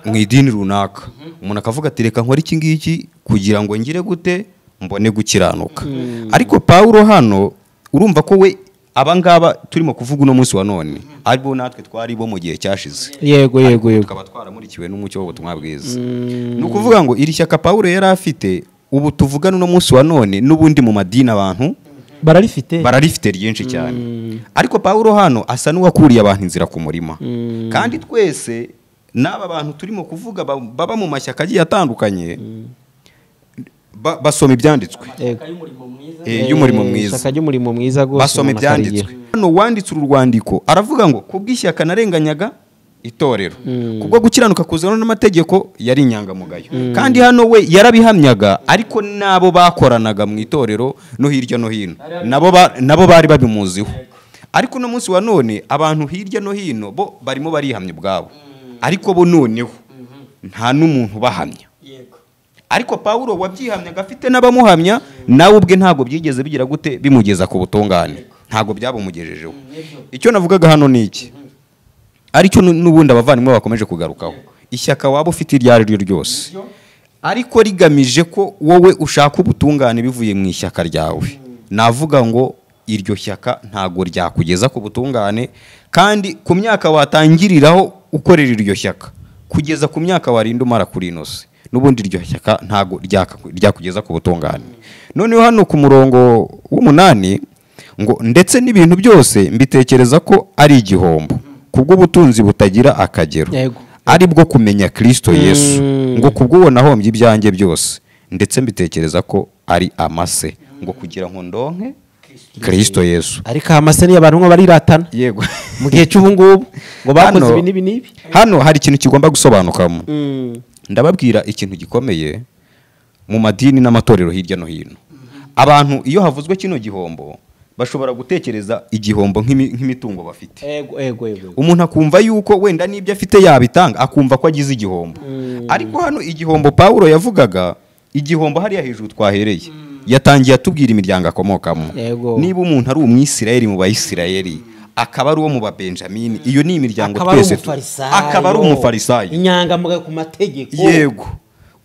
mu idini runaka umuntu akavuga ati reka nkore iki ngiki kugira ngo ngire gute mbone gukiranuka. Ariko Pawulo hano urumva ko we abangaba turimo kuvuga uno munsi wa none aribo natwe twari bo mu gihe cyashize. Yego tukaba twaramurikiwe n'umucyo w'ubutumwa bwiza. Ni ukuvuga ngo iri shyaka Pawulo yari afite ubu tuvugana uno munsi wa none n'ubundi mu madini abantu bararifite ryinshi cyane. Ariko Pawulo hano asa n'uwakuriye abantu inzira ku murima kandi twese n'aba bantu turimo kuvuga baba mu mashyaka agiye atandukanye basoma ibyanditswe y'umurimo mwiza ishyaka ry'umurimo mwiza gose basoma ibyanditswe. Hano wanditse uru rwandiko aravuga ngo kubw'ishyaka narenganyaga itorero kubwo gukiranuka kuzana n'amategeko yari inyangamugayo. Kandi hano we yarabihamyaga ariko nabo bakoranaga mu itorero no hirya no hino nabo bari babimuziho. Ariko no munsi wa none abantu hirya no hino bo barimo barihamya ubwabo ariko bo noneho nta n'umuntu bahamya. Ariko Pawulo wabyihamyaga afite n'abamuhamya nawe ubwe ntago byigeze bigira gute bimugeza ku butungane ntago byabumugejejeho. Icyo navugaga hano ni iki aricyo n'ubundi abavandimwe bakomeje kugarukaho ishyaka waba ufite iryo ari ryo ryose ariko rigamije ko wowe ushaka ubutungane bivuye mu ishyaka ryawe navuga ngo iryo shyaka ntago ryakugeza ku butungane. Kandi ku myaka watangiriraho ukorera iryo shyaka kugeza ku myaka warinda umara kuri inose n'ubundi iryo shyaka ntago ryakugeza ku butungane. Noneho hano ku murongo w'8 ngo ndetse n'ibintu byose mbitekereza ko ari igihombo kubw'ubutunzi butagira akagero ari bwo kumenya Kristo Yesu ngo kubw'uwo nahombye ibyanjye byose ndetse mbitekereza ko ari amase ngo kugira ngo ndonke Kristo Yesu. Ariko amase ni abantu bariratana yego mu gihe cy'ubu ngubu ngo bakoze ibi n'ibi. Hano hari ikintu kigomba gusobanukamo. Ndababwira ikintu gikomeye mu madini n'amatorero hirya no hino. Abantu iyo havuzwe kino gihombo bashobora gutekereza igihombo nk'imitungo bafite. Umuntu akumva yuko wenda n'ibyo afite yabitanga akumva ko agize igihombo. Ariko hano igihombo Pawulo yavugaga igihombo hariya hejuru twahereye yatangiye atubwira imiryango akomokamo. Niba umuntu ari umwisirayeli mu bayisirayeli akaba ari uwo mu babenjamini iyo ni imiryango twese akaba ari umufarisayo inyangamugayo ku mategeko. Yego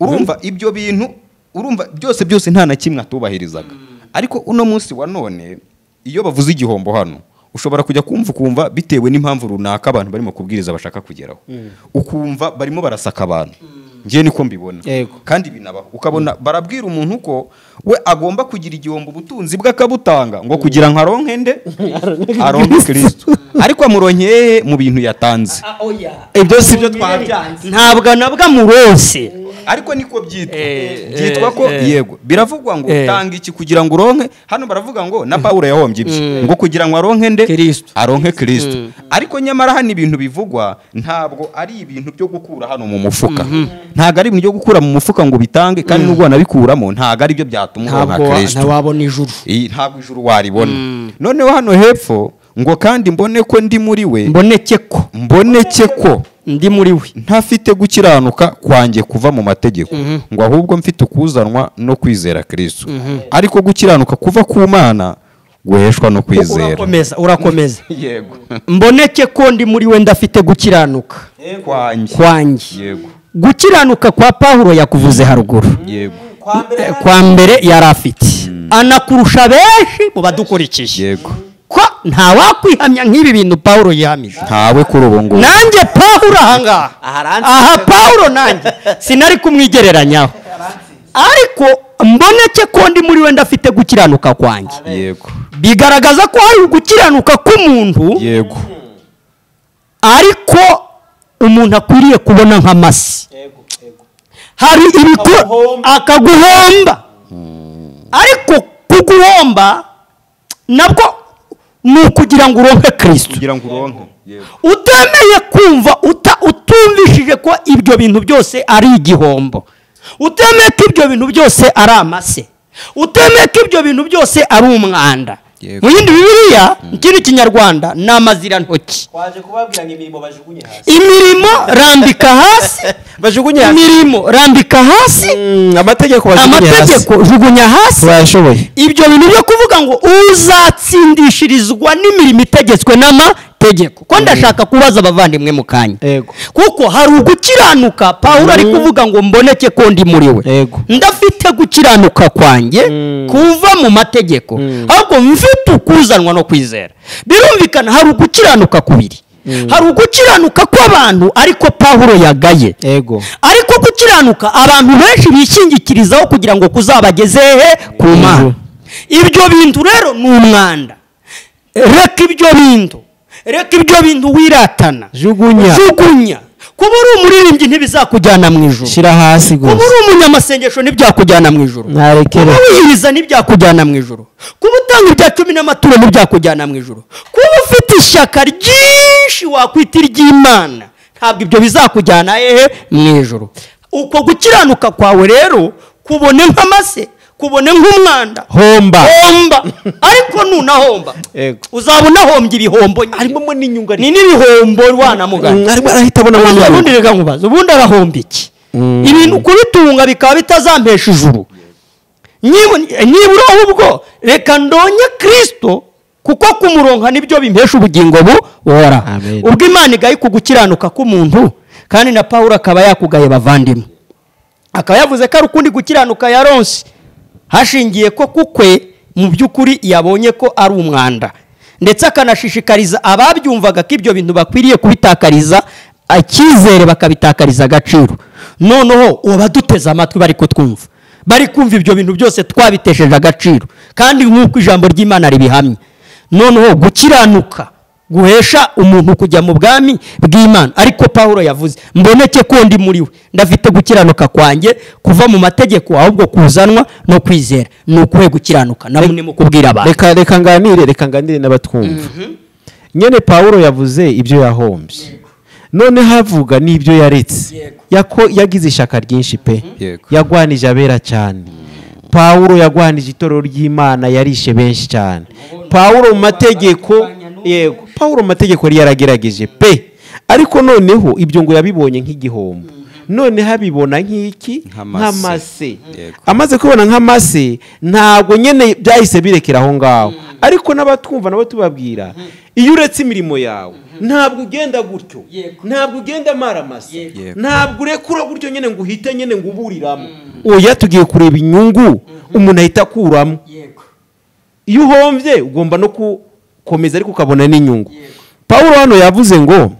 urumva ibyo bintu urumva byose nta na kimwe atubahirizaga. Ariko uno munsi wa none iyo bavuze igihombo hano ushobora kujya kumva bitewe n'impamvu runaka abantu barimo kubwiriza bashaka kugeraho ukumva barimo barasaka abantu. Ngiye niko mbibona kandi binabaho ukabona barabwira umuntu ko we agomba kugira igihombo ubutunzi bw'akabutanga ngo kugira ngo aronke nde aronke Kristo ariko amuronkeye mu bintu yatanze. Ibyo si byo twabyanze ntabwo nabwa muronse ariko niko byitwa ko yego biravugwa ngo tanga iki kugira ngo uronke. Hano baravuga ngo na Pawulo yahombye ibyo ngo kugira ngo aronke nde aronke Kristo. Ariko nyamara hano ibintu bivugwa ntabwo ari ibintu byo gukura hano mu mufuka ntago ari ibintu byo gukura mu mufuka ngo bitange kandi n'ubwo nabikuramo ntago ari byo byatuma uronka Kristo. Ntabwo wabona ijuru ntabwo ijuru waribona. Noneho hano hepfo ngo kandi mbone ko ndi muri we mboneke ko ndi muri we ntafite gukiranuka kwanjye kuva mu mategeko ngo ahubwo mfite ukuzanwa no kwizera Kristo ariko gukiranuka kuva ku Mana guheshwa no kwizera. Urakomeza Yego. Mboneke ko ndi muri we ndafite gukiranuka kwanjye. Yego. Gukiranuka kwa Pawulo yakuvuze haruguru. Yego. Kwa mbere yari afite anakurusha benshi mu badukurikiye. Yego. Ko nta wakwihamya nk'ibi bintu Pawulo yihamije. Ntawe kuri ubu ngubu. Nanjye Pawulo aha Pawulo nanjye sinari kumwigereranyaho. Ariko mboneke ko ndi muri we ndafite gukiranuka kwanjye. Yego. Bigaragaza ko hari gukiranuka k'umuntu. Yego. Ariko umuntu akwiriye kubona nk'amasi. Hari akaguhomba. Ariko kuguhomba nabwo ni ukugira ngo uronke Kristo. Utemeye kumva utumvishije ko ibyo bintu byose ari igihombo. Utemeye ko ibyo bintu byose ari amase. Utemeye ko ibyo bintu byose ari umwanda. Mu yindi Bibiliya ikindi Kinyarwanda ni amazirantoki. Waje kubabwira ngo imirimo bajugunye hasi. Imirimo rambika hasi. Bajugunye hasi. Imirimo rambika hasi. Amategeko bajugunye hasi. Amategeko jugunya hasi. Bashoboye. Ibyo bintu byo kuvuga ngo uzatsindishirizwa n'imirimo itegetswe n'amategeko. Ko ndashaka kubaza abavandimwe mu kanya. Kuko hari ugukiranuka Pawulo ari kuvuga ngo mboneke ko ndi muri we. Ndafite gukiranuka kwanjye kuva mu mategeko. Ahubwo mfite ukuzanwa no kwizera. Birumvikana hari ugukiranuka kubiri. Hari ugukiranuka kw'abantu ariko Pawulo yagaye. Ariko gukiranuka abantu benshi bishingikirizaho kugira ngo kuzabageze ku Mana. Ibyo bintu rero ni umwanda. Reka ibyo bintu wiratana. Jugunya. Kuba uri umuririmbyi ntibizakujyana mu ijuru. Shira hasi gose. Kuba uri umunyamasengesho ntibyakujyana mu ijuru. Kuba wihiriza ntibyakujyana mu ijuru. Kuba utanga ibya 10 n'amaturo ntibyakujyana mu ijuru. Kuba ufite ishyaka ryinshi wakwita iry'Imana ntabwo ibyo bizakujyana mu ijuru. Uko gukiranuka kwawe rero kubone nk'amase, kubone nk'umwanda. Homba. Ariko nunahomba uzabona hombye ibihombo harimo n'inyunga ni n'ibihombo rwana mugana. Arimo arahita abona ubundi reka nkubaza ubundi arahomba iki? Ibintu kubitunga bikaba bitazampesha ijuru. Nibura ahubwo reka ndonye Kristo kuko kumuronka nibyo bimpesha ubugingo buhora. Ubwo Imana igaye kugukiranuka k'umuntu kandi na Pawulo akaba yakugaye bavandimwe. Akaba yavuze ko ari ukundi gukiranuka yaronse hashingiye ko kukwe mu by'ukuri yabonye ko ari umwanda, ndetse akanashishikariza ababyumvaga ko ibyo bintu bakwiriye kubitakariza akizere bakabitakariza agaciro. Noneho abaduteze amatwi bari kutwumva bari kumva ibyo bintu byose twabitesheje agaciro kandi nk'uko ijambo ry'Imana ribihamye. Noneho gukiranuka guhesha umuntu kujya mu bwami bw'Imana. Ariko Pawulo yavuze mboneke ko ndi muri we ndafite gukiranuka kwanjye kuva mu mategeko ahubwo kuzanwa no kwizera. Ni ukuhe gukiranuka namwe mu kubwira abantu. Reka nganire n'abatwumva. Nyene Pawulo yavuze ibyo yahombye. None havuga n'ibyo yaretse. Yagize ishaka ryinshi pe. Yagwanije abera cyane. Pawulo yagwanije itorero ry'Imana yarishe benshi cyane. Pawulo mu mategeko Pawulo mu mategeko yari yaragerageje pe. Ariko noneho ibyo ngo yabibonye nk'igihombo. None habibona nk'iki nk'amase. Amaze kubona nk'amase ntago nyene byahise birekera aho ngaho. Ariko n'abatwumva nabo tubabwira iyo uretse imirimo yawe ntabwo ugenda gutyo, ntabwo ugenda maramase, ntabwo urekura gutyo nyene ngo uhite nyene ngo uburiramo. Oya tugiye kureba inyungu umuntu ahita kuramo. Iyo uhombye ugomba no komeza ariko ukabona n'inyungu. Pawulo hano yavuze ngo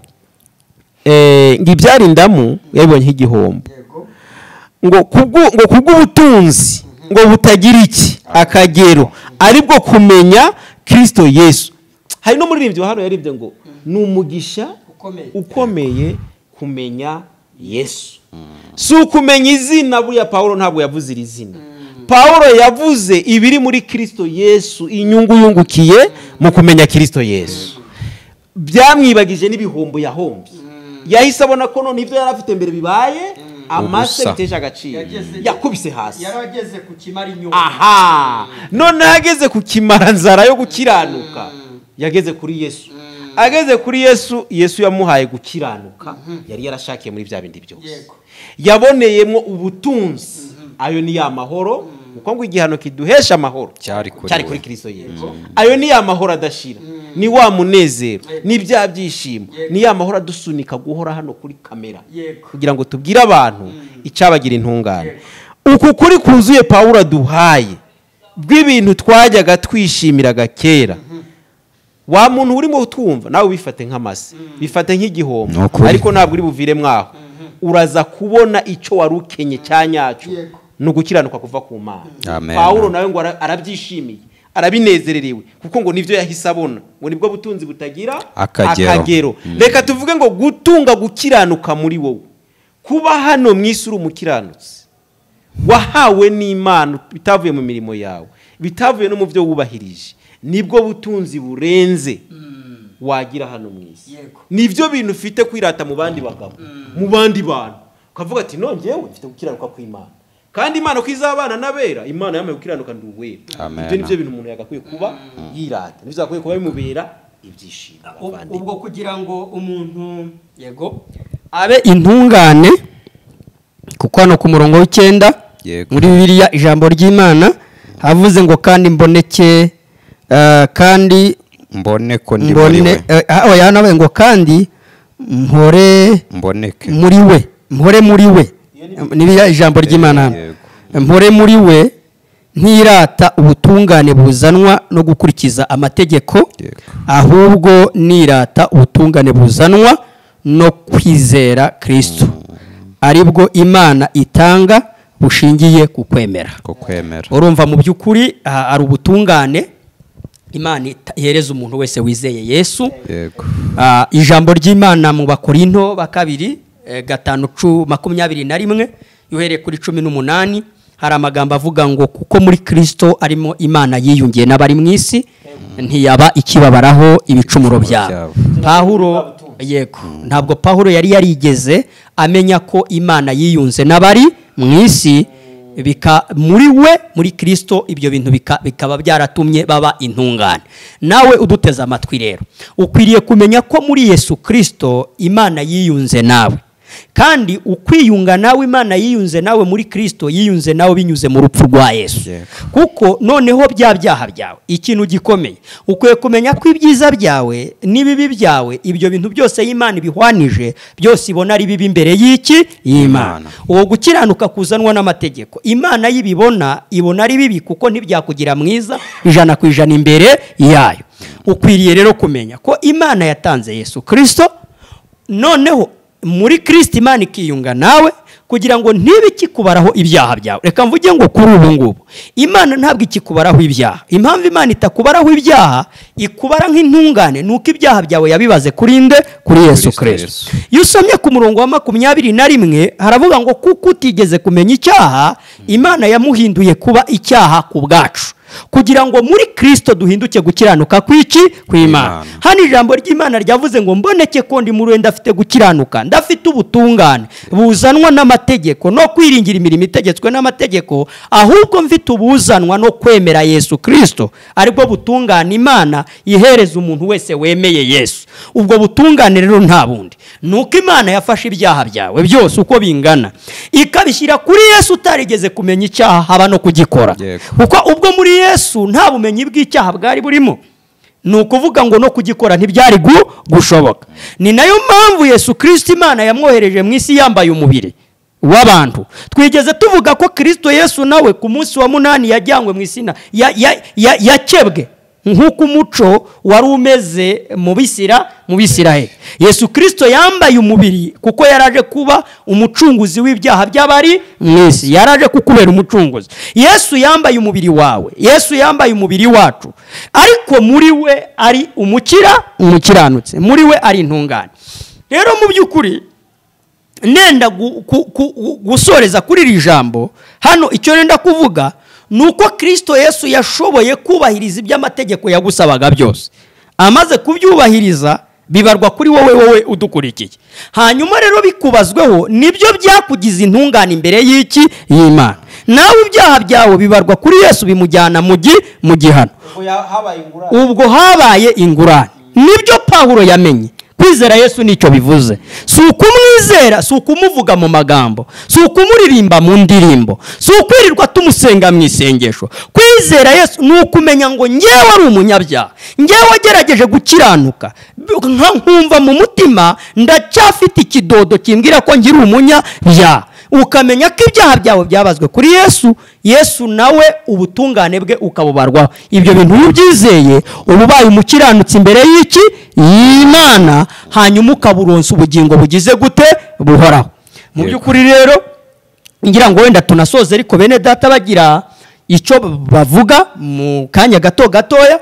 ngibyari ndamu yabonye nk'igihombo. Ngo kubw'ubutunzi ngo butagira iki akagero aribwo kumenya Kristo Yesu. Hari no muririmbyi hano yaribye ngo numugisha ukomeye kumenya Yesu. Si ukumenya izina buya Pawulo ntabwo yavuze iri zina. Pawulo yavuze ibiri muri Kristo Yesu, inyungu yungukiye mu kumenya Kristo Yesu. Byamwibagije n'ibihombo yahombye. Yahise abona ko none ivyo yarafite mbere bibaye amase bitesha agaciro. Yakubise hasi. Yarageze ku kimara inyungu. Aha. None hageze ku kimara nzara yo gukiranuka. yageze kuri Yesu. Ageze kuri Yesu, Yesu yamuhaye gukiranuka, yari yarashakiye muri bya bindi byose. Yaboneyemo ubutunzi, ayo ni ya mahoro, kuko ngo igihano kiduhesha amahoro cyari kuri Kristo Yesu. Ayo ni ya mahoro adashira, ni wa munezero, ni bya byishimo, ni ya mahoro adusunika guhora hano kuri kamera kugira ngo tubwire abantu icabagira intungane. Uku kuri kuzuye Pawulo aduhaye bw'ibintu twajyaga twishimiraga kera. Wa muntu urimo utwumva nawe bifate nk'amase, bifate nk'igihombo, ariko ntabwo uri buvire mwaho. Uraza kubona icyo warukenye cyanyacyo, no gukiranuka kuva ku Mana. Pawulo nawe ngo arabyishimiye, arabinezererewe, kuko ngo nivyo yahise abona, ngo nibwo butunzi butagira akagero. Reka tuvuge ngo gutunga gukiranuka muri wowe, kuba hano mwisuru umukiranutsi wahawe n'Imana, bitavuye mu mirimo yawe, bitavuye no mu byo wubahirije, nibwo butunzi burenze wagira hano mwisi. Nivyo bintu ufite kwirata mu bandi bagabo, mu bandi bantu, ukavuga ati nongewe mfite gukiranuka kw'Imana, kandi Imana kwizabana nabera, Imana yamaye gukiranuka nduwera. Ibyo nivyo bintu umuntu yagakwiye kuba yirata, nivyo yakwiye kuba bimubera ibyishimo. Ubwo kugira ngo umuntu abe intungane, kuko hano ku murongo w'9 muri Bibiliya ijambo ry'Imana havuze ngo kandi mboneke, kandi mboneko ndi muri we. Oya nawe ngo kandi mpore mboneke muri we, mpore muri we, nibiya ijambo ry'Imana. Mpore muri we ntirata ubutungane buzanwa no gukurikiza amategeko, ahubwo nirata ubutungane buzanwa no kwizera Kristo, aribwo Imana itanga bushingiye ku kwemera. Urumva mu by'ukuri ari ubutungane Imana ihereza umuntu wese wizeye Yesu. Ijambo ry'Imana mu Bakorinto ba 5:21 yohereye kuri 18 hari amagambo avuga ngo kuko muri Kristo arimo Imana yiyungiye n'abari mu isi, ntiyaba ikibabaraho ibicumuro byabo. Pawulo ntabwo Pawulo yari yarigeze amenya ko Imana yiyunze n'abari mu isi, muri we, muri Kristo, ibyo bintu bikaba byaratumye baba intungane. Nawe uduteze amatwi rero, ukwiriye kumenya ko muri Yesu Kristo Imana yiyunze nawe, kandi ukwiyunga nawe Imana yiyunze nawe muri Kristo, yiyunze nawe binyuze mu rupfu rwa Yesu. Kuko noneho byaha byawe, ikintu gikomeye ukwiye kumenya ko ibyiza byawe n'ibibi byawe, ibyo bintu byose y'Imana bihwanije, byose ibona ari bibi imbere y'Imana. Uwo gukiranuka kuzanwa n'amategeko, Imana yibibona ibona ari bibi, kuko ntibyakugira mwiza 100% imbere yayo. Ukwiriye rero kumenya ko Imana yatanze Yesu Kristo, noneho muri Kristo Imana ikiyunga nawe kugira ngo ntibe ikikubaraho ibyaha byawe. Reka mvuge ngo kuri ubu ngubu Imana ntabwo ikikubaraho ibyaha. Impamvu Imana itakubaraho ibyaha, ikubara nk'intungane, nuko ibyaha byawe yabibaze kuri nde? Kuri Yesu Kristo. Iyo usomye ku murongo wa 21 haravuga ngo kuko utigeze kumenya icyaha, Imana yamuhinduye kuba icyaha ku bwacu, kugira ngo muri Kristo duhinduke gukiranuka kw'Imana. Hano ijambo ry'Imana ryavuze ngo mboneke ko ndi muri we ndafite gukiranuka, ndafite ubutungane buzanwa n'amategeko no kwiringira imirimo itegetswe n'amategeko, ahubwo mfite ubuzanwa no kwemera Yesu Kristo, aribwo butungane Imana ihereza umuntu wese wemeye Yesu. Ubwo butungane rero nta bundi, nuko Imana yafashe ibyaha byawe byose uko bingana, ikabishyira kuri Yesu utarigeze kumenya icyaha haba no kugikora. Kuko ubwo muri Yesu nta bumenyi bw'icyaha bwari burimo, ni ukuvuga ngo no kugikora ntibyari gushoboka. Ni nayo mpamvu Yesu Kristo Imana yamwohereje mu isi yambaye umubiri w'abantu. Twigeze tuvuga ko Kristo Yesu nawe ku munsi wa 8 yajyanywe mu isi yakebwe nk'uko umuco wari umeze mu Bisiraheli. Yesu Kristo yambaye umubiri kuko yaraje kuba umucunguzi w'ibyaha by'abari mu isi, yaraje kukubera umucunguzi. Yesu yambaye umubiri wawe, Yesu yambaye umubiri wacu, ariko muri we ari umukiranutse, muri we ari intungane. Rero mu by'ukuri nenda gusoreza kuri iri jambo hano, icyo nenda kuvuga nuko Kristo Yesu yashoboye kubahiriza iby'amategeko yagusabaga byose. Amaze kubyubahiriza bibarwa kuri wowe udukurikiye. Hanyuma rero bikubazweho nibyo byakugize intungane imbere y'Imana. nawe ibyaha byawe bibarwa kuri Yesu bimujyana mu gihano. Ubwo habaye ingurane. Nibyo Pawulo yamenye. Kwizera Yesu nicyo bivuze. Si ukumwizera, si ukumuvuga mu magambo, si ukumuririmba mu ndirimbo, si ukwirirwa tumusenga mu isengesho. Kwizera Yesu ni ukumenya ngo ngewe ari umunyabyaha, ngewe wagerageje gukiranuka, nkumva mu mutima ndacyafite ikidodo kimbwira ko ngira umunyabyaha. Ukamenya ko ibyaha byawe byabazwe kuri Yesu, Yesu nawe ubutungane bwe ukabubarwaho. Ibyo bintu ubyizeye ububaye umukiranutsi imbere y'iki y'Imana, hanyuma ukaburonsa ubugingo bugize gute buhoraho. Mu by'ukuri rero ngira ngo wenda tunasoze, ariko bene data bagira icyo bavuga mu kanya gatoya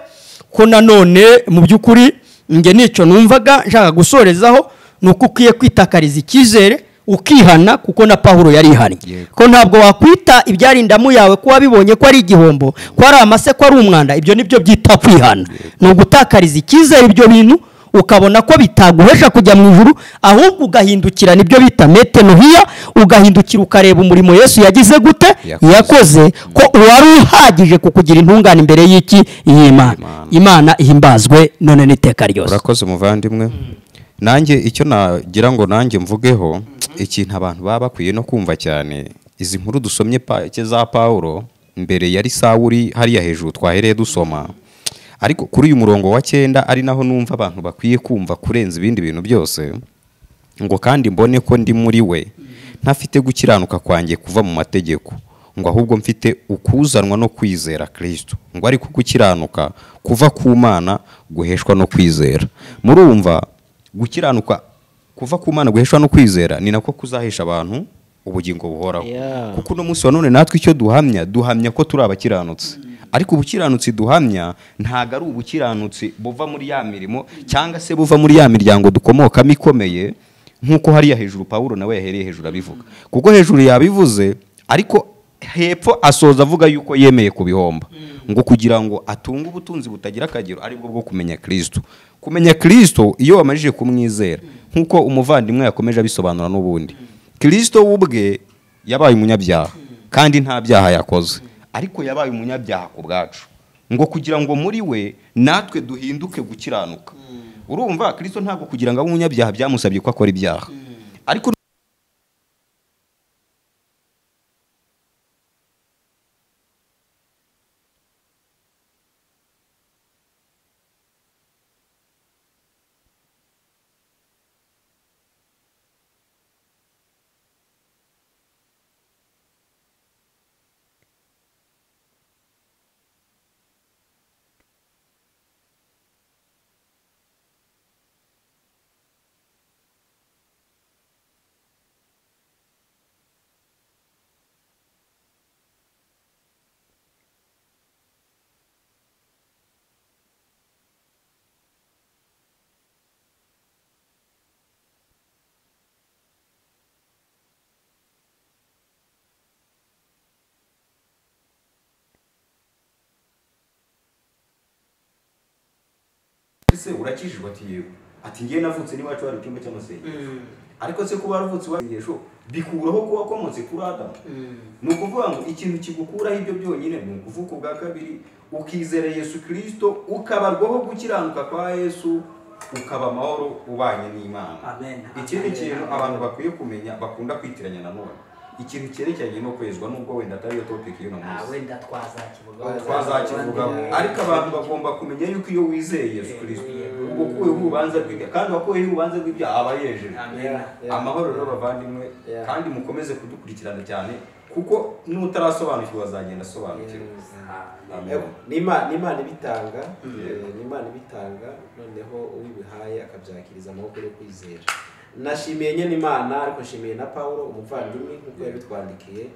ko nanone mu by'ukuri nge nicyo numvaga nshaka gusorezaho, nuko ukwiye kwitakariza icyizere ukihana, kuko na Pawulo yarihannye. Ko ntabwo wakwita ibyarindamu yawe ko wabibonye ko ari igihombo, ko ari amase, ko ari umwanda. Ibyo nibyo byita kwihana. Ni ugutakariza icyizere ibyo bintu, ukabona ko bitaguhesha kujya mu ijuru, ahubwo ugahindukira, nibyo bita metanohiya, ugahindukira ukareba umurimo Yesu yagize gute yakoze, ko wari uhagije kukugira intungane imbere y'iki y'Imana. Imana ihimbazwe none n'iteka ryose. Urakoze muvandimwe. Nanjye icyo nagira ngo nanjye mvugeho, ikintu abantu baba bakwiye no kumva cyane, izi nkuru dusomye za Pawulo mbere yari Sawuli hariya hejuru twahereye dusoma, ariko kuri uyu murongo wa 9 ari naho numva abantu bakwiye kumva kurenza ibindi bintu byose, ngo kandi mbone ko ndi muri we ntafite gukiranuka kwanjye kuva mu mategeko, ngo ahubwo mfite ukuzanwa no kwizera Kristo, ngo ariko gukiranuka kuva ku Mana guheshwa no kwizera. Murumva gukiranuka kuva ku Mana guheshwa no kwizera ni nako kuzahesha abantu ubugingo buhoraho. Kuko no munsi wa none natwe icyo duhamya ko turi abakiranutsi, ariko ubukiranutsi duhamya ntago ari ubukiranutsi buva muri ya mirimo cyangwa se buva muri ya miryango dukomokamo ikomeye, nkuko hariya hejuru Pawulo nawe yahereye hejuru abivuga. Kuko hejuru yabivuze, ariko hepfo asoza avuga yuko yemeye kubihomba, ngo kugira ngo atunge ubutunzi butagira akagero, aribwo bwo kumenya Kristo. Kumenya Kristo iyo wamajije kumwizera, nkuko umuvandimwe yakomeje abisobanura n'ubundi, Kristo ubwe yabaye umunyabyaha kandi nta byaha yakoze, ariko yabaye umunyabyaha ku bwacu, ngo kugira ngo muri we natwe duhinduke gukiranuka. Urumva Kristo ntabwo kugira ngo abe umunyabyaha byamusabye ko akora ibyaha, ariko se urakijijwe ati yego, ati ngiye navutse niwacu hari icyumba cy'amasengesho, ariko se kuba waravutse wasengesho bikuraho ko wakomotse kuri Adamu. Ni ukuvuga ngo ikintu kigukuraho ibyo byonyine ni ukuvuka ubwa kabiri, ukizera Yesu Kristo, ukabarwaho gukiranuka kwa Yesu, ukaba amahoro ubanye n'Imana. Ikindi kintu abantu bakwiye kumenya bakunda kwitiranya na none, ikintu cyerekeranye no kwezwa, nubwo wenda atari yo topic y'uno munsi, wenda twazakivuga, ariko abantu bagomba kumenya yuko iyo wizeye Yesu Kristo ubwo kuweho urubanza rw'ibyaha, kandi wakuweho urubanza rw'ibyaha aba yejeje. Amahoro rero bavandimwe, kandi mukomeze kudukurikirana cyane, kuko n'utarasobanukirwa azagenda asobanukirwa. Ni Imana ibitanga, noneho uwibihaye akabyakiriza amaboko yo kwizera. Nashimiye nyene Imana, ariko nshimiye na Pawulo umuvandimwe kuko yabitwandikiye.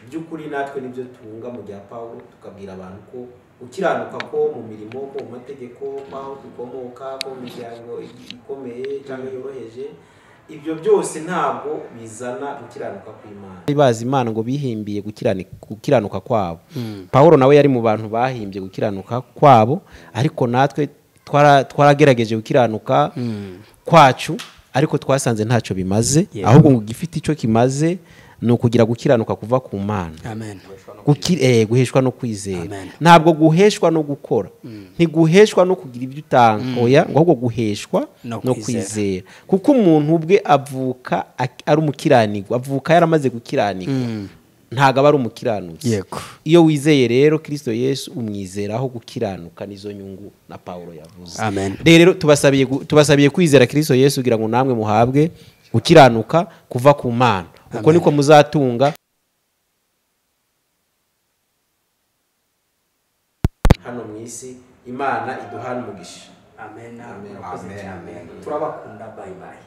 By'ukuri natwe nibyo tunga mu gihe Pawulo tukabwira abantu ko ukiranuka ko mu mirimo, ko mu mategeko, ko dukomoka, ko mu miryango ikomeye cyangwa yoroheje, ibyo byose ntabwo bizana gukiranuka kw'Imana. Bazi Imana ngo bihimbiye gukiranuka kwabo. Pawulo nawe yari mu bantu bahimbye gukiranuka kwabo, ariko natwe twaragerageje gukiranuka kwacu, ariko twasanze ntacyo bimaze, ahubwo ngo gifite icyo kimaze ni ukugira gukiranuka kuva ku Mana. amen Guheshwa no kwizera. Amen. Ntabwo guheshwa no gukora, ntiguheshwa no kugira ibyo utanga, oya, ngo ahubwo guheshwa No no kwizera. kwizera. Kuko umuntu ubwe avuka ari umukiranirwa, avuka yaramaze gukiranirwa, ntabwo aba ari umukiranutsi. yego Iyo wizeye rero Kristo Yesu umwizeraho gukiranuka, nizo nyungu na Paulo yavuze. amen Rero tubasabiye kwizera Kristo Yesu kugira ngo namwe muhabwe gukiranuka kuva ku Mana. Uko niko muzatunga hano mu isi. Imana iduhana umugisha. amen Amen. Murakoze cyane. Turabakunda, bye bye.